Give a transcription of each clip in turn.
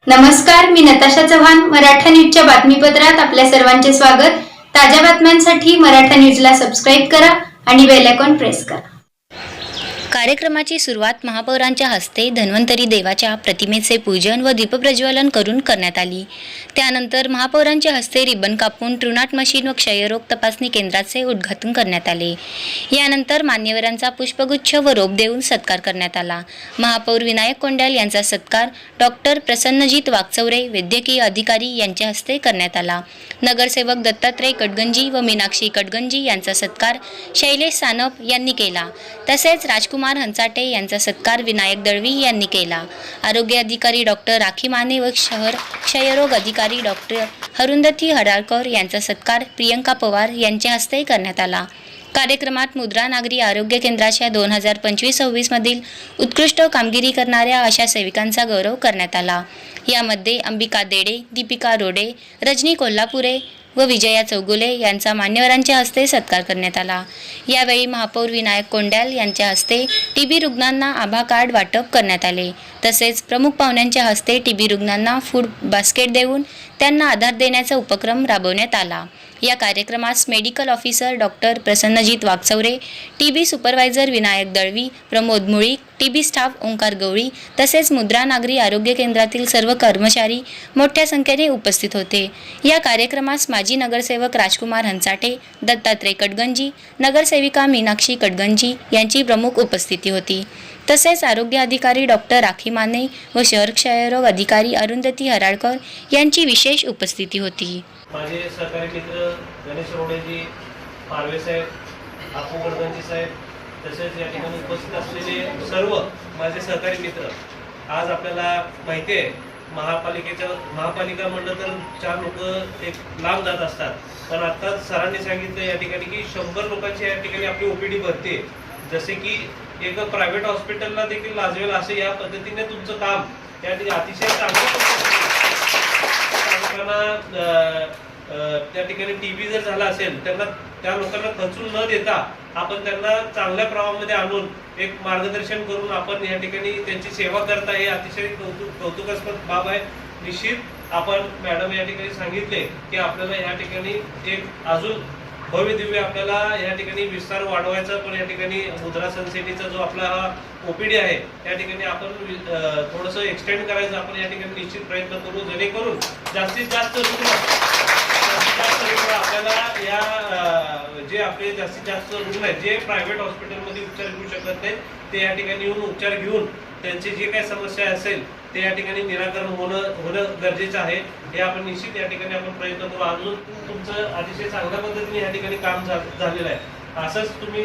नमस्कार, मी नताशा चव्हाण. मराठा न्यूजच्या बातमीपत्रात आपल्या सर्वांचे स्वागत. ताज्या बातम्यांसाठी मराठा न्यूजला सबस्क्राईब करा आणि बेल आयकॉन प्रेस करा. कार्यक्रमाची सुरुवात महापौरांच्या हस्ते धन्वंतरी देवाच्या प्रतिमेचे पूजन व दीपप्रज्वलन करून करण्यात आली. त्यानंतर महापौरांच्या हस्ते रिबन कापून ट्रुनाट मशीन व क्षयरोग तपासणी केंद्राचे उद्घाटन करण्यात आले. यानंतर मान्यवरांचा पुष्पगुच्छ व रोप देऊन सत्कार करण्यात आला. महापौर विनायक कोंड्याल यांचा सत्कार डॉक्टर प्रसन्नजीत वागचौरे वैद्यकीय अधिकारी यांच्या हस्ते करण्यात आला. नगरसेवक दत्तात्रय कडगंजी व मीनाक्षी कडगंजी यांचा सत्कार शैलेश सानप यांनी केला. तसेच राजकुमार हंचाटे यांचा सत्कार विनायक दळवी यांनी केला. आरोग्य अधिकारी डॉक्टर राखी माने व शहर क्षयरोग अधिकारी डॉक्टर अरुंधती हडाळकर यांचा सत्कार प्रियंका पवार यांच्या हस्ते करण्यात आला. कार्यक्रमात मुद्रा नागरी आरोग्य केंद्राच्या 2025-26 मधील उत्कृष्ट कामगिरी करणाऱ्या अशा सेविकांचा गौरव करण्यात आला. यामध्ये अंबिका देडे, दीपिका रोडे, रजनी कोल्हापुरे व विजया चौगुले यांचा मान्यवरांच्या हस्ते सत्कार करण्यात आला. यावेळी महापौर विनायक कोंड्याल यांच्या हस्ते टीबी रुग्णांना आभा कार्ड वाटप करण्यात आले. तसेच प्रमुख पाहुण्यांच्या हस्ते टीबी रुग्णांना फूड बास्केट देऊन त्यांना आधार देण्याचा उपक्रम राबवण्यात आला. या कार्यक्रमास medical officer doctor Prasannajeet Wagchaure, TB supervisor Vinayak Dalvi, Pramod Mulik, TB staff Omkar Gawali तसेच मुद्रा नागरी आरोग्य केंद्रातील सर्व कर्मचारी मोठ्या संख्येने उपस्थित होते. या कार्यक्रमास माजी नगरसेवक राजकुमार हंचाटे, दत्तात्रय कडगंजी, नगरसेविका मीनाक्षी कडगंजी यांची प्रमुख उपस्थिती होती. तसेच आरोग्य अधिकारी डॉक्टर राखी माने व शहर क्षयरोग अधिकारी अरुंधती हडाळकर यांची विशेष उपस्थिती होती. माझे सहकारी मित्र गणेश रोडेजी, पारवे साहेब, आपू गडगंजी साहेब तसेच या ठिकाणी उपस्थित असलेले सर्व माझे सहकारी मित्र, आज आपल्याला माहिती आहे महापालिका म्हणलं तर 4 लोक एक लांब जात असतात, पण आता सरांनी सांगितलं या ठिकाणी की 100 लोकांची या ठिकाणी आपली ओपीडी भरते. जसे की एक प्रायव्हेट हॉस्पिटलला देखील लाजवेल असं या पद्धतीने तुमचं काम या ठिकाणी अतिशय चांगलं. त्या ठिकाणी टीबी जर झाला असेल त्यांना त्या लोकांना खचून न देता आपण त्यांना चांगल्या प्रवाहामध्ये आणून एक मार्गदर्शन करून आपण या ठिकाणी त्यांची सेवा करता हे अतिशय कौतुकास्पद बाब आहे. निश्चित आपण मॅडम या ठिकाणी सांगितले की आपल्याला या ठिकाणी एक अजून भव्य दिव्य आपल्याला या ठिकाणी विस्तार वाढवायचा, पण या ठिकाणी मुद्रा सनसेटीचा जो आपला हा ओपीडी आहे या ठिकाणी आपण थोडंसं एक्सटेंड करायचं आपण या ठिकाणी निश्चित प्रयत्न करू, जेणेकरून जास्तीत जास्त रुग्ण आपल्याला या जे आपले जास्तीत जास्त रुग्ण आहेत जे प्रायव्हेट हॉस्पिटलमध्ये उपचार घेऊ शकत नाही ते या ठिकाणी येऊन उपचार घेऊन त्यांची जे काही समस्या असेल ते या ठिकाणी निराकरण होणं गरजेचं आहे. हे आपण निश्चित या ठिकाणी आपण प्रयत्न करू. अजून तुमचं अतिशय चांगल्या पद्धतीने या ठिकाणी काम झालेलं आहे. असंच तुम्ही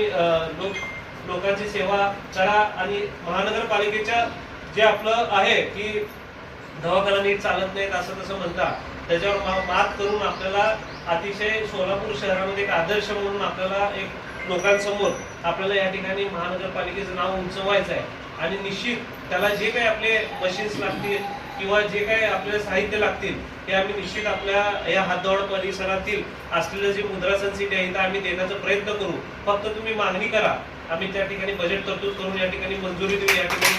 लोकांची सेवा करा आणि महानगरपालिकेच्या जे आपलं आहे की दवाखाना नीट चालत नाहीत असं तसं म्हणता, त्याच्यावर मात करून आपल्याला अतिशय सोलापूर शहरामध्ये एक आदर्श म्हणून आपल्याला एक लोकांसमोर आपल्याला या ठिकाणी महानगरपालिकेचं नाव उंचवायचं आहे. आणि निश्चित त्याला जे काही आपले मशीन्स लागतील किंवा जे काही आपले साहित्य लागतील ते आम्ही निश्चित आपल्या या हातदौड परिसरातील असलेलं जे मुद्रा सनसिटी आहे आम्ही देण्याचा प्रयत्न करू. फक्त तुम्ही मागणी करा, आम्ही त्या ठिकाणी बजेट तरतूद करून या ठिकाणी मंजुरी देऊ. या ठिकाणी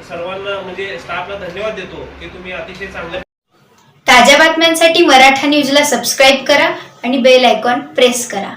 सर्वांना म्हणजे स्टाफला धन्यवाद देतो की तुम्ही अतिशय चांगल्या. ताज्या बातम्यांसाठी मराठा न्यूजला सबस्क्राईब करा आणि बेल आयकॉन प्रेस करा.